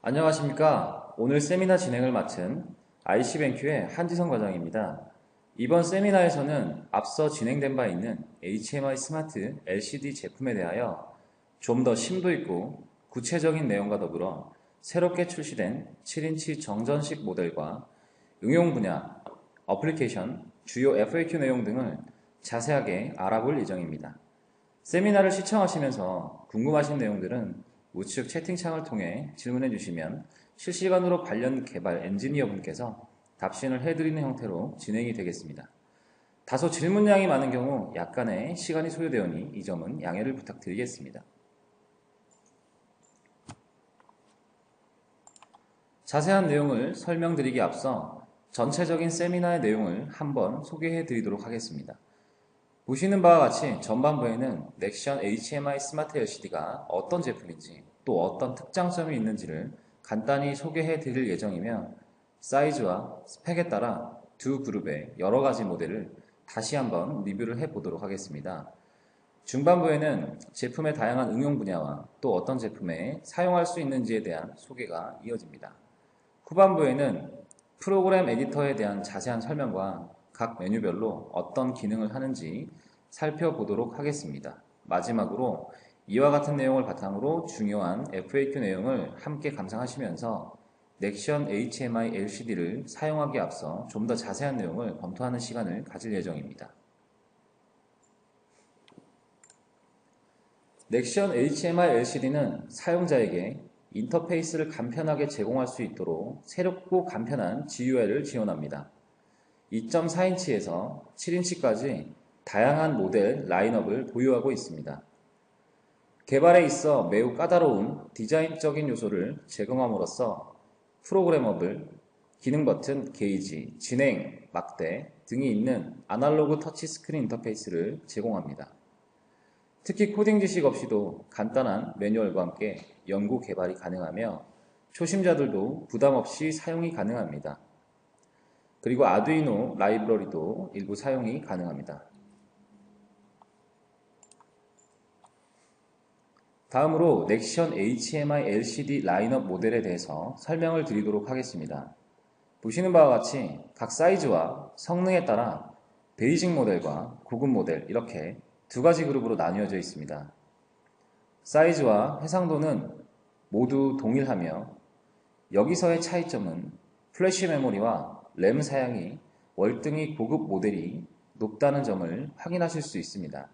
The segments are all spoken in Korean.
안녕하십니까. 오늘 세미나 진행을 맡은 IC뱅큐의 한지성 과장입니다. 이번 세미나에서는 앞서 진행된 바 있는 HMI 스마트 LCD 제품에 대하여 좀 더 심도 있고 구체적인 내용과 더불어 새롭게 출시된 7인치 정전식 모델과 응용 분야, 어플리케이션, 주요 FAQ 내용 등을 자세하게 알아볼 예정입니다. 세미나를 시청하시면서 궁금하신 내용들은 우측 채팅창을 통해 질문해 주시면 실시간으로 관련 개발 엔지니어 분께서 답신을 해드리는 형태로 진행이 되겠습니다. 다소 질문량이 많은 경우 약간의 시간이 소요되오니 이 점은 양해를 부탁드리겠습니다. 자세한 내용을 설명드리기 앞서 전체적인 세미나의 내용을 한번 소개해 드리도록 하겠습니다. 보시는 바와 같이 전반부에는 넥션 HMI 스마트 LCD가 어떤 제품인지 또 어떤 특장점이 있는지를 간단히 소개해 드릴 예정이며 사이즈와 스펙에 따라 두 그룹의 여러 가지 모델을 다시 한번 리뷰를 해 보도록 하겠습니다. 중반부에는 제품의 다양한 응용 분야와 또 어떤 제품에 사용할 수 있는지에 대한 소개가 이어집니다. 후반부에는 프로그램 에디터에 대한 자세한 설명과 각 메뉴별로 어떤 기능을 하는지 살펴보도록 하겠습니다. 마지막으로 이와 같은 내용을 바탕으로 중요한 FAQ 내용을 함께 감상하시면서 넥션 HMI LCD를 사용하기에 앞서 좀 더 자세한 내용을 검토하는 시간을 가질 예정입니다. 넥션 HMI LCD는 사용자에게 인터페이스를 간편하게 제공할 수 있도록 새롭고 간편한 GUI를 지원합니다. 2.4인치에서 7인치까지 다양한 모델 라인업을 보유하고 있습니다. 개발에 있어 매우 까다로운 디자인적인 요소를 제공함으로써 프로그래머블, 기능 버튼, 게이지, 진행, 막대 등이 있는 아날로그 터치 스크린 인터페이스를 제공합니다. 특히 코딩 지식 없이도 간단한 매뉴얼과 함께 연구 개발이 가능하며 초심자들도 부담 없이 사용이 가능합니다. 그리고 아두이노 라이브러리도 일부 사용이 가능합니다. 다음으로 넥션 HMI LCD 라인업 모델에 대해서 설명을 드리도록 하겠습니다. 보시는 바와 같이 각 사이즈와 성능에 따라 베이직 모델과 고급 모델 이렇게 두 가지 그룹으로 나뉘어져 있습니다. 사이즈와 해상도는 모두 동일하며 여기서의 차이점은 플래시 메모리와 램 사양이 월등히 고급 모델이 높다는 점을 확인하실 수 있습니다.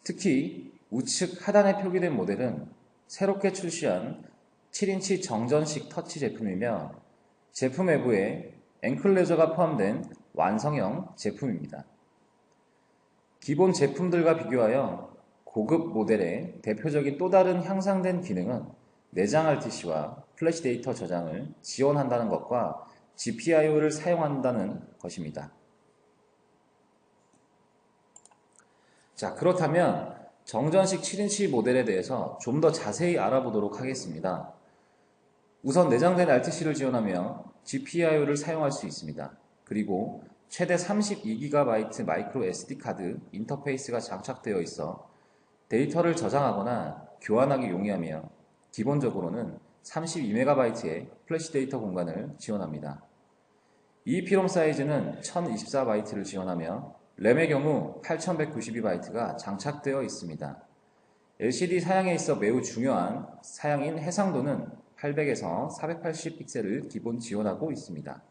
특히 우측 하단에 표기된 모델은 새롭게 출시한 7인치 정전식 터치 제품이며 제품 외부에 앵클 레저가 포함된 완성형 제품입니다. 기본 제품들과 비교하여 고급 모델의 대표적인 또 다른 향상된 기능은 내장 RTC와 플래시 데이터 저장을 지원한다는 것과 GPIO를 사용한다는 것입니다. 자, 그렇다면 정전식 7인치 모델에 대해서 좀 더 자세히 알아보도록 하겠습니다. 우선 내장된 RTC를 지원하며 GPIO를 사용할 수 있습니다. 그리고 최대 32GB 마이크로 SD 카드 인터페이스가 장착되어 있어 데이터를 저장하거나 교환하기 용이하며 기본적으로는 32MB의 플래시 데이터 공간을 지원합니다. EEPROM 사이즈는 1024바이트를 지원하며 램의 경우 8192바이트가 장착되어 있습니다. LCD 사양에 있어 매우 중요한 사양인 해상도는 800에서 480 픽셀을 기본 지원하고 있습니다.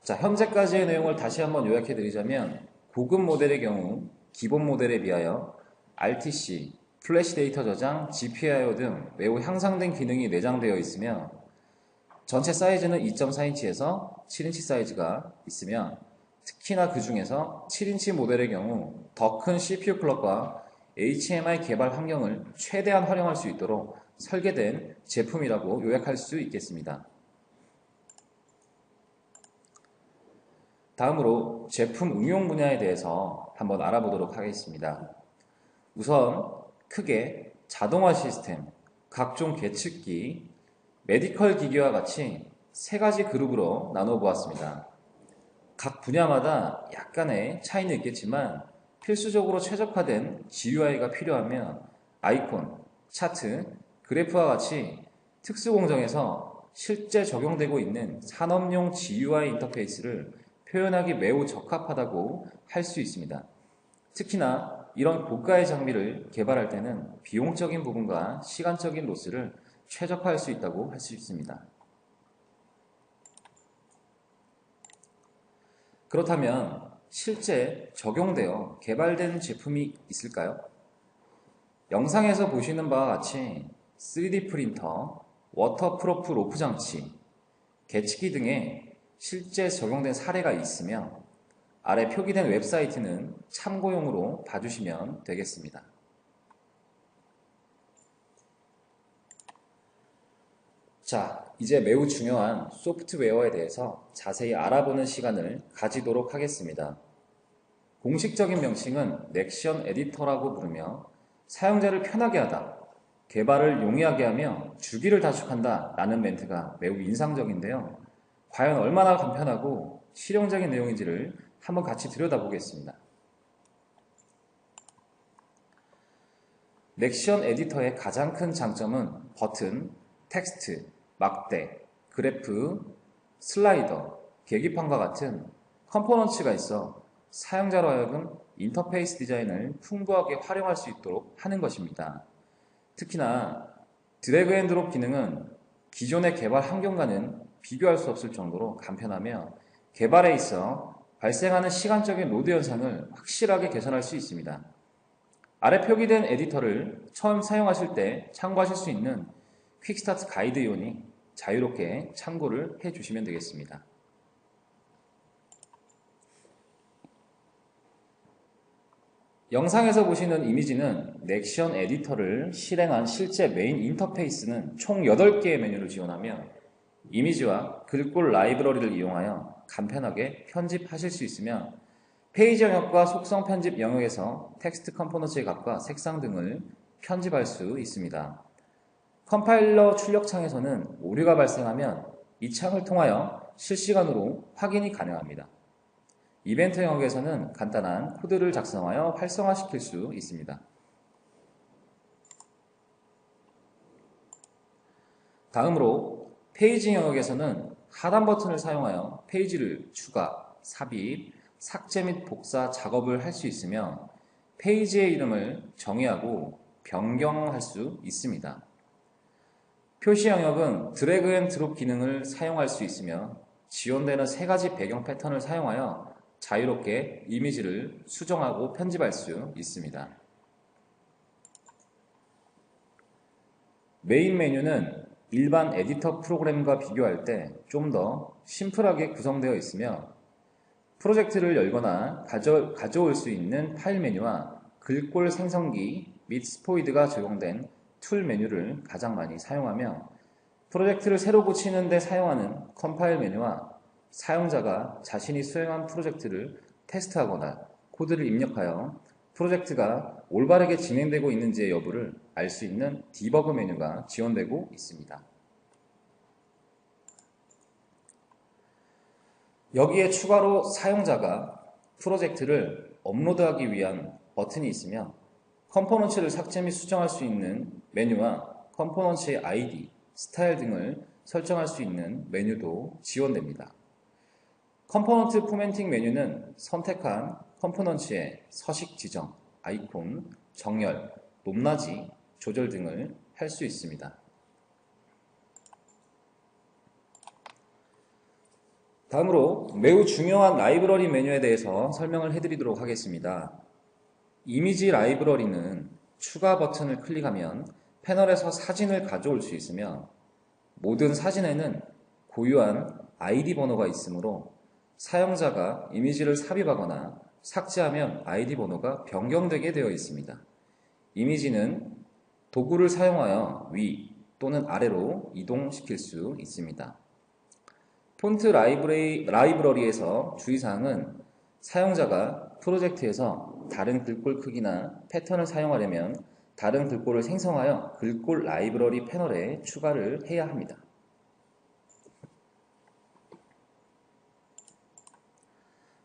자, 현재까지의 내용을 다시 한번 요약해 드리자면 고급 모델의 경우 기본 모델에 비하여 RTC, 플래시 데이터 저장, GPIO 등 매우 향상된 기능이 내장되어 있으며 전체 사이즈는 2.4인치에서 7인치 사이즈가 있으며 특히나 그 중에서 7인치 모델의 경우 더 큰 CPU 클럭과 HMI 개발 환경을 최대한 활용할 수 있도록 설계된 제품이라고 요약할 수 있겠습니다. 다음으로 제품 응용 분야에 대해서 한번 알아보도록 하겠습니다. 우선 크게 자동화 시스템, 각종 계측기, 메디컬 기기와 같이 세 가지 그룹으로 나눠 보았습니다. 각 분야마다 약간의 차이는 있겠지만 필수적으로 최적화된 GUI가 필요하며 아이콘, 차트, 그래프와 같이 특수공정에서 실제 적용되고 있는 산업용 GUI 인터페이스를 표현하기 매우 적합하다고 할 수 있습니다. 특히나 이런 고가의 장비를 개발할 때는 비용적인 부분과 시간적인 로스를 최적화할 수 있다고 할 수 있습니다. 그렇다면 실제 적용되어 개발된 제품이 있을까요? 영상에서 보시는 바와 같이 3D 프린터, 워터프루프 로프 장치, 개치기 등에 실제 적용된 사례가 있으며 아래 표기된 웹사이트는 참고용으로 봐주시면 되겠습니다. 자, 이제 매우 중요한 소프트웨어에 대해서 자세히 알아보는 시간을 가지도록 하겠습니다. 공식적인 명칭은 넥션 에디터라고 부르며 사용자를 편하게 하다, 개발을 용이하게 하며 주기를 단축한다 라는 멘트가 매우 인상적인데요. 과연 얼마나 간편하고 실용적인 내용인지를 한번 같이 들여다보겠습니다. 넥션 에디터의 가장 큰 장점은 버튼, 텍스트, 막대, 그래프, 슬라이더, 계기판과 같은 컴포넌츠가 있어 사용자로 하여금 인터페이스 디자인을 풍부하게 활용할 수 있도록 하는 것입니다. 특히나 드래그 앤 드롭 기능은 기존의 개발 환경과는 비교할 수 없을 정도로 간편하며 개발에 있어 발생하는 시간적인 로드 현상을 확실하게 개선할 수 있습니다. 아래 표기된 에디터를 처음 사용하실 때 참고하실 수 있는 퀵스타트 가이드이오니 자유롭게 참고를 해주시면 되겠습니다. 영상에서 보시는 이미지는 넥션 에디터를 실행한 실제 메인 인터페이스는 총 8개의 메뉴를 지원하며 이미지와 글꼴 라이브러리를 이용하여 간편하게 편집하실 수 있으며 페이지 영역과 속성 편집 영역에서 텍스트 컴포넌트의 값과 색상 등을 편집할 수 있습니다. 컴파일러 출력창에서는 오류가 발생하면 이 창을 통하여 실시간으로 확인이 가능합니다. 이벤트 영역에서는 간단한 코드를 작성하여 활성화시킬 수 있습니다. 다음으로 페이지 영역에서는 하단 버튼을 사용하여 페이지를 추가, 삽입, 삭제 및 복사 작업을 할 수 있으며 페이지의 이름을 정의하고 변경할 수 있습니다. 표시 영역은 드래그 앤 드롭 기능을 사용할 수 있으며 지원되는 3가지 배경 패턴을 사용하여 자유롭게 이미지를 수정하고 편집할 수 있습니다. 메인 메뉴는 일반 에디터 프로그램과 비교할 때 좀 더 심플하게 구성되어 있으며 프로젝트를 열거나 가져올 수 있는 파일 메뉴와 글꼴 생성기 및 스포이드가 적용된 툴 메뉴를 가장 많이 사용하며 프로젝트를 새로 고치는 데 사용하는 컴파일 메뉴와 사용자가 자신이 수행한 프로젝트를 테스트하거나 코드를 입력하여 프로젝트가 올바르게 진행되고 있는지의 여부를 알 수 있는 디버그 메뉴가 지원되고 있습니다. 여기에 추가로 사용자가 프로젝트를 업로드하기 위한 버튼이 있으며 컴포넌츠를 삭제 및 수정할 수 있는 메뉴와 컴포넌츠의 아이디, 스타일 등을 설정할 수 있는 메뉴도 지원됩니다. 컴포넌트 포맷팅 메뉴는 선택한 컴포넌츠의 서식 지정, 아이콘, 정렬, 높낮이, 조절 등을 할 수 있습니다. 다음으로 매우 중요한 라이브러리 메뉴에 대해서 설명을 해드리도록 하겠습니다. 이미지 라이브러리는 추가 버튼을 클릭하면 패널에서 사진을 가져올 수 있으며 모든 사진에는 고유한 아이디 번호가 있으므로 사용자가 이미지를 삽입하거나 삭제하면 아이디 번호가 변경되게 되어 있습니다. 이미지는 도구를 사용하여 위 또는 아래로 이동시킬 수 있습니다. 폰트 라이브러리에서 주의사항은 사용자가 프로젝트에서 다른 글꼴 크기나 패턴을 사용하려면 다른 글꼴을 생성하여 글꼴 라이브러리 패널에 추가를 해야 합니다.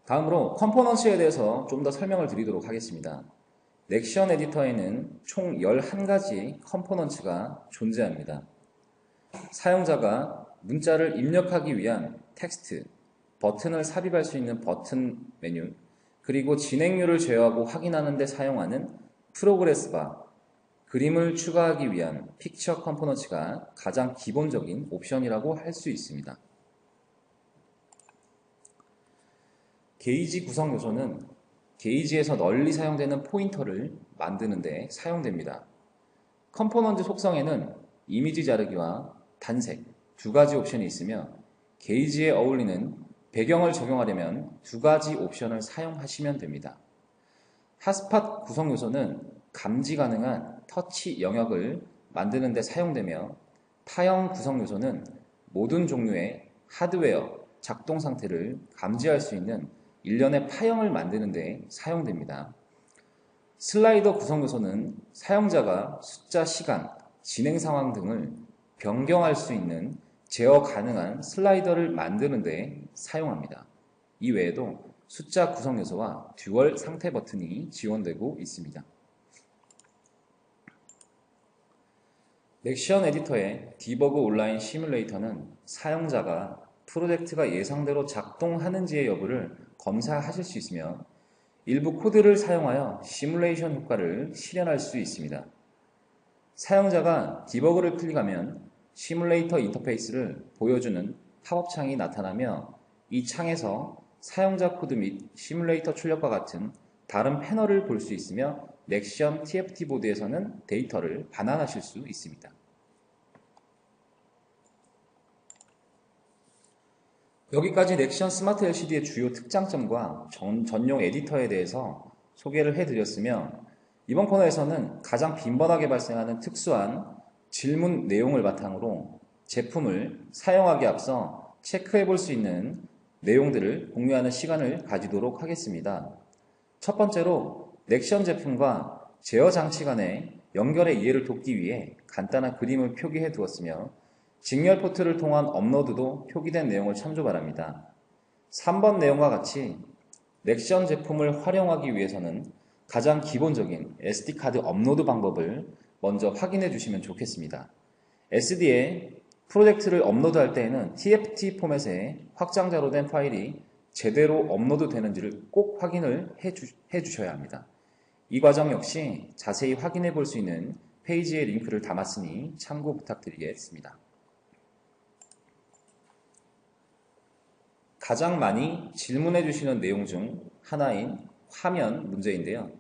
다음으로 컴포넌츠에 대해서 좀 더 설명을 드리도록 하겠습니다. 넥션 에디터에는 총 11가지 컴포넌츠가 존재합니다. 사용자가 문자를 입력하기 위한 텍스트, 버튼을 삽입할 수 있는 버튼 메뉴, 그리고 진행률을 제어하고 확인하는 데 사용하는 프로그레스 바, 그림을 추가하기 위한 픽처 컴포넌츠가 가장 기본적인 옵션이라고 할 수 있습니다. 게이지 구성 요소는 게이지에서 널리 사용되는 포인터를 만드는 데 사용됩니다. 컴포넌트 속성에는 이미지 자르기와 단색 두 가지 옵션이 있으며 게이지에 어울리는 배경을 적용하려면 두 가지 옵션을 사용하시면 됩니다. 핫스팟 구성 요소는 감지 가능한 터치 영역을 만드는 데 사용되며 타형 구성 요소는 모든 종류의 하드웨어 작동 상태를 감지할 수 있는 일련의 파형을 만드는 데 사용됩니다. 슬라이더 구성 요소는 사용자가 숫자, 시간, 진행 상황 등을 변경할 수 있는 제어 가능한 슬라이더를 만드는 데 사용합니다. 이 외에도 숫자 구성 요소와 듀얼 상태 버튼이 지원되고 있습니다. 넥션 에디터의 디버그 온라인 시뮬레이터는 사용자가 프로젝트가 예상대로 작동하는지의 여부를 검사하실 수 있으며 일부 코드를 사용하여 시뮬레이션 효과를 실현할 수 있습니다. 사용자가 디버그를 클릭하면 시뮬레이터 인터페이스를 보여주는 팝업 창이 나타나며 이 창에서 사용자 코드 및 시뮬레이터 출력과 같은 다른 패널을 볼 수 있으며 넥션 TFT 보드에서는 데이터를 반환하실 수 있습니다. 여기까지 넥션 스마트 LCD의 주요 특장점과 전용 에디터에 대해서 소개를 해드렸으며 이번 코너에서는 가장 빈번하게 발생하는 특수한 질문 내용을 바탕으로 제품을 사용하기에 앞서 체크해 볼 수 있는 내용들을 공유하는 시간을 가지도록 하겠습니다. 첫 번째로 넥션 제품과 제어 장치 간의 연결의 이해를 돕기 위해 간단한 그림을 표기해 두었으며 직렬 포트를 통한 업로드도 표기된 내용을 참조 바랍니다. 3번 내용과 같이 넥션 제품을 활용하기 위해서는 가장 기본적인 SD카드 업로드 방법을 먼저 확인해 주시면 좋겠습니다. SD에 프로젝트를 업로드할 때에는 TFT 포맷의 확장자로 된 파일이 제대로 업로드 되는지를 꼭 확인을 해 주셔야 합니다. 이 과정 역시 자세히 확인해 볼 수 있는 페이지에 링크를 담았으니 참고 부탁드리겠습니다. 가장 많이 질문해 주시는 내용 중 하나인 화면 문제인데요.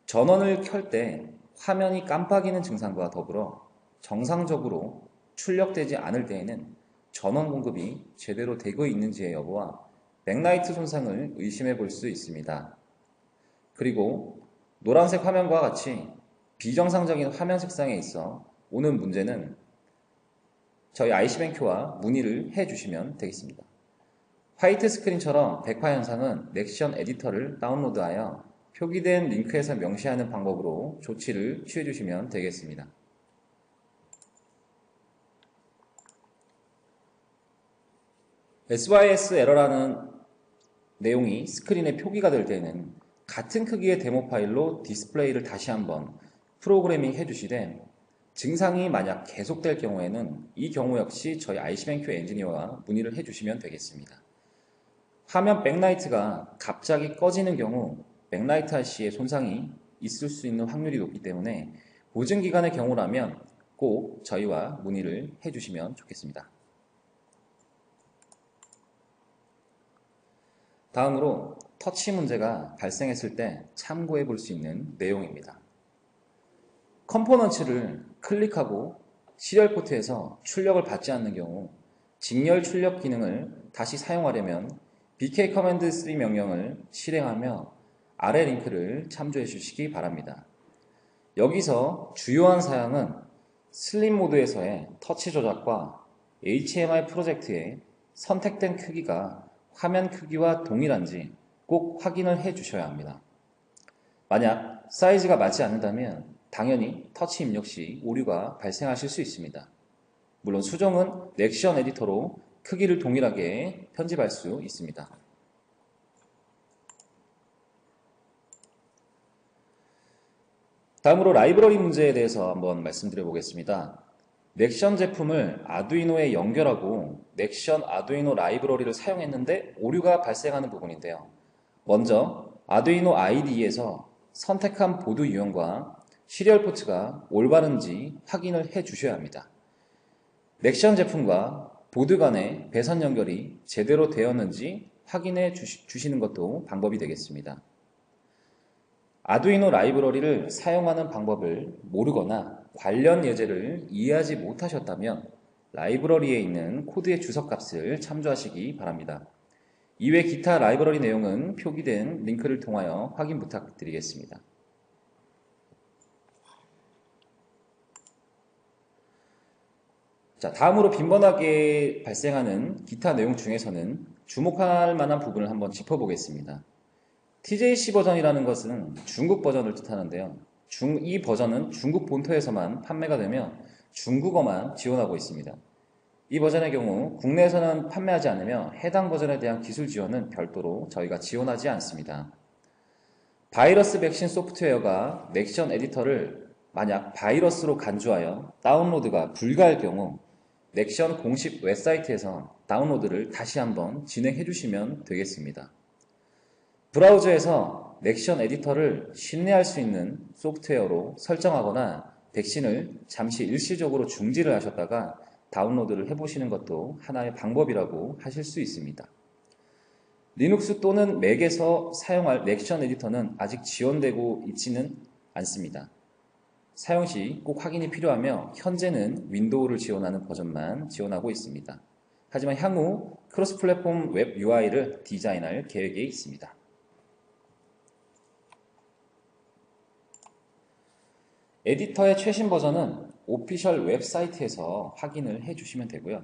전원을 켤 때 화면이 깜빡이는 증상과 더불어 정상적으로 출력되지 않을 때에는 전원 공급이 제대로 되고 있는지의 여부와 백라이트 손상을 의심해 볼 수 있습니다. 그리고 노란색 화면과 같이 비정상적인 화면 색상에 있어 오는 문제는 저희 IC뱅크와 문의를 해 주시면 되겠습니다. 화이트 스크린처럼 백화 현상은 넥션 에디터를 다운로드하여 표기된 링크에서 명시하는 방법으로 조치를 취해 주시면 되겠습니다. SYS 에러라는 내용이 스크린에 표기가 될 때는 같은 크기의 데모 파일로 디스플레이를 다시 한번 프로그래밍 해주시되 증상이 만약 계속될 경우에는 이 경우 역시 저희 IC뱅크 엔지니어와 문의를 해주시면 되겠습니다. 화면 백라이트가 갑자기 꺼지는 경우 백라이트 RC에 손상이 있을 수 있는 확률이 높기 때문에 보증기간의 경우라면 꼭 저희와 문의를 해주시면 좋겠습니다. 다음으로 터치 문제가 발생했을 때 참고해 볼 수 있는 내용입니다. 컴포넌츠를 클릭하고 시리얼 포트에서 출력을 받지 않는 경우 직렬 출력 기능을 다시 사용하려면 bk 커맨드 3 명령을 실행하며 아래 링크를 참조해 주시기 바랍니다. 여기서 주요한 사양은 슬립 모드에서의 터치 조작과 HMI 프로젝트의 선택된 크기가 화면 크기와 동일한지 꼭 확인을 해 주셔야 합니다. 만약 사이즈가 맞지 않는다면 당연히 터치 입력 시 오류가 발생하실 수 있습니다. 물론 수정은 넥션 에디터로 크기를 동일하게 편집할 수 있습니다. 다음으로 라이브러리 문제에 대해서 한번 말씀드려 보겠습니다. 넥션 제품을 아두이노에 연결하고 넥션 아두이노 라이브러리를 사용했는데 오류가 발생하는 부분인데요. 먼저 아두이노 IDE에서 선택한 보드 유형과 시리얼 포트가 올바른지 확인을 해 주셔야 합니다. 넥션 제품과 보드 간의 배선 연결이 제대로 되었는지 확인해 주시는 것도 방법이 되겠습니다. 아두이노 라이브러리를 사용하는 방법을 모르거나 관련 예제를 이해하지 못하셨다면 라이브러리에 있는 코드의 주석값을 참조하시기 바랍니다. 이외 기타 라이브러리 내용은 표기된 링크를 통하여 확인 부탁드리겠습니다. 자, 다음으로 빈번하게 발생하는 기타 내용 중에서는 주목할 만한 부분을 한번 짚어보겠습니다. TJC 버전이라는 것은 중국 버전을 뜻하는데요. 이 버전은 중국 본토에서만 판매가 되며 중국어만 지원하고 있습니다. 이 버전의 경우 국내에서는 판매하지 않으며 해당 버전에 대한 기술 지원은 별도로 저희가 지원하지 않습니다. 바이러스 백신 소프트웨어가 넥션 에디터를 만약 바이러스로 간주하여 다운로드가 불가할 경우 넥션 공식 웹사이트에서 다운로드를 다시 한번 진행해 주시면 되겠습니다. 브라우저에서 넥션 에디터를 신뢰할 수 있는 소프트웨어로 설정하거나 백신을 잠시 일시적으로 중지를 하셨다가 다운로드를 해보시는 것도 하나의 방법이라고 하실 수 있습니다. 리눅스 또는 맥에서 사용할 넥션 에디터는 아직 지원되고 있지는 않습니다. 사용 시 꼭 확인이 필요하며 현재는 윈도우를 지원하는 버전만 지원하고 있습니다. 하지만 향후 크로스 플랫폼 웹 UI를 디자인할 계획에 있습니다. 에디터의 최신 버전은 오피셜 웹사이트에서 확인을 해주시면 되고요.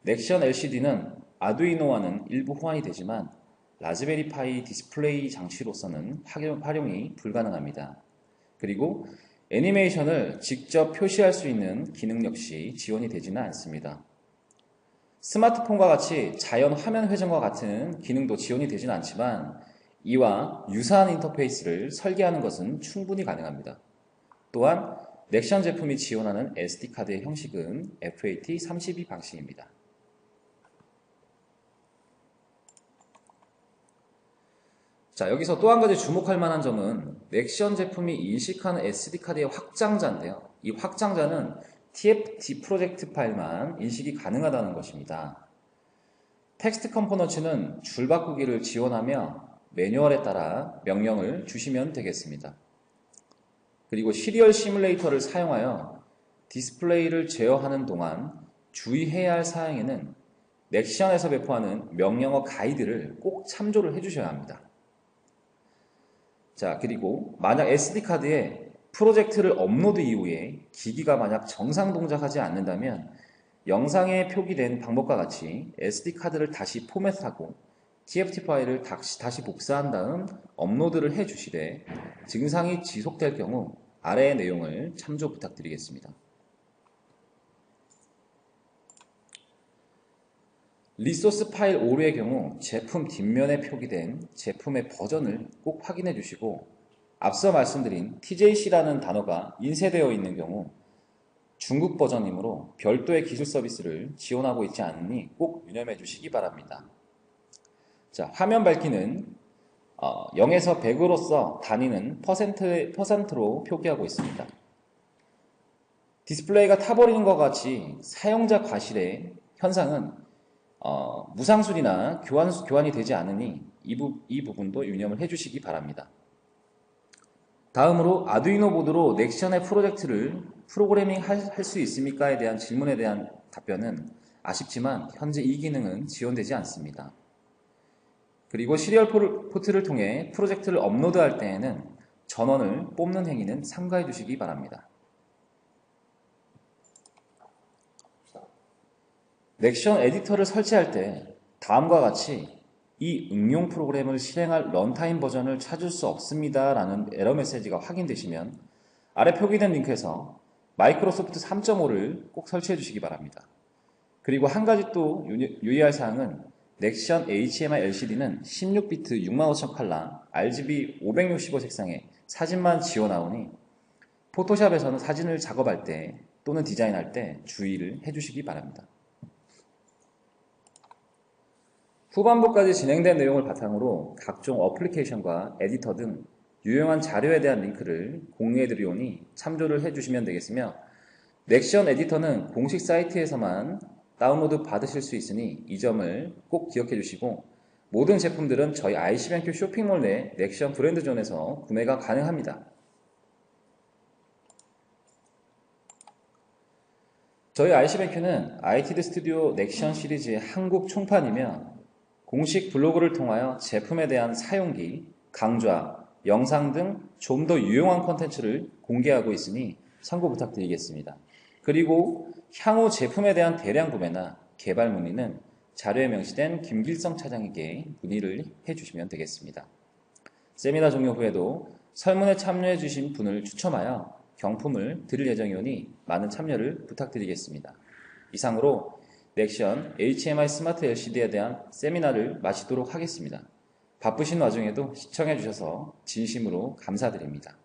넥션 LCD는 아두이노와는 일부 호환이 되지만 라즈베리 파이 디스플레이 장치로서는 활용이 불가능합니다. 그리고 애니메이션을 직접 표시할 수 있는 기능 역시 지원이 되지는 않습니다. 스마트폰과 같이 자연 화면 회전과 같은 기능도 지원이 되지는 않지만 이와 유사한 인터페이스를 설계하는 것은 충분히 가능합니다. 또한 넥션 제품이 지원하는 SD카드의 형식은 FAT32 방식입니다. 자, 여기서 또 한 가지 주목할 만한 점은 넥션 제품이 인식하는 SD카드의 확장자인데요. 이 확장자는 TFT 프로젝트 파일만 인식이 가능하다는 것입니다. 텍스트 컴포넌츠는 줄바꾸기를 지원하며 매뉴얼에 따라 명령을 주시면 되겠습니다. 그리고 시리얼 시뮬레이터를 사용하여 디스플레이를 제어하는 동안 주의해야 할 사항에는 넥션에서 배포하는 명령어 가이드를 꼭 참조를 해주셔야 합니다. 자, 그리고 만약 SD카드에 프로젝트를 업로드 이후에 기기가 만약 정상 동작하지 않는다면 영상에 표기된 방법과 같이 SD카드를 다시 포맷하고 TFT 파일을 다시 복사한 다음 업로드를 해주시되 증상이 지속될 경우 아래의 내용을 참조 부탁드리겠습니다. 리소스 파일 오류의 경우 제품 뒷면에 표기된 제품의 버전을 꼭 확인해 주시고 앞서 말씀드린 TJC라는 단어가 인쇄되어 있는 경우 중국 버전이므로 별도의 기술 서비스를 지원하고 있지 않으니 꼭 유념해 주시기 바랍니다. 자, 화면 밝기는 0에서 100으로서 단위는 퍼센트로 표기하고 있습니다. 디스플레이가 타버리는 것 같이 사용자 과실의 현상은 무상술이나 교환이 되지 않으니 이 부분도 유념을 해주시기 바랍니다. 다음으로 아두이노 보드로 넥션의 프로젝트를 프로그래밍 할 수 있습니까에 대한 질문에 대한 답변은 아쉽지만 현재 이 기능은 지원되지 않습니다. 그리고 시리얼 포트를 통해 프로젝트를 업로드할 때에는 전원을 뽑는 행위는 삼가해 주시기 바랍니다. 넥션 에디터를 설치할 때 다음과 같이 이 응용 프로그램을 실행할 런타임 버전을 찾을 수 없습니다 라는 에러 메시지가 확인되시면 아래 표기된 링크에서 마이크로소프트 3.5를 꼭 설치해 주시기 바랍니다. 그리고 한 가지 또 유의할 사항은 넥션 HMI LCD는 16비트 65,000 컬러 RGB 565 색상의 사진만 지원하오니 포토샵에서는 사진을 작업할 때 또는 디자인할 때 주의를 해주시기 바랍니다. 후반부까지 진행된 내용을 바탕으로 각종 어플리케이션과 에디터 등 유용한 자료에 대한 링크를 공유해 드리오니 참조를 해주시면 되겠으며, 넥션 에디터는 공식 사이트에서만 다운로드 받으실 수 있으니 이 점을 꼭 기억해 주시고, 모든 제품들은 저희 ICBenQ 쇼핑몰 내 넥션 브랜드존에서 구매가 가능합니다. 저희 ICBenQ는 ITD 스튜디오 넥션 시리즈의 한국 총판이며, 공식 블로그를 통하여 제품에 대한 사용기, 강좌, 영상 등 좀 더 유용한 콘텐츠를 공개하고 있으니 참고 부탁드리겠습니다. 그리고 향후 제품에 대한 대량 구매나 개발 문의는 자료에 명시된 김길성 차장에게 문의를 해주시면 되겠습니다. 세미나 종료 후에도 설문에 참여해 주신 분을 추첨하여 경품을 드릴 예정이오니 많은 참여를 부탁드리겠습니다. 이상으로 넥션 HMI 스마트 LCD에 대한 세미나를 마치도록 하겠습니다. 바쁘신 와중에도 시청해 주셔서 진심으로 감사드립니다.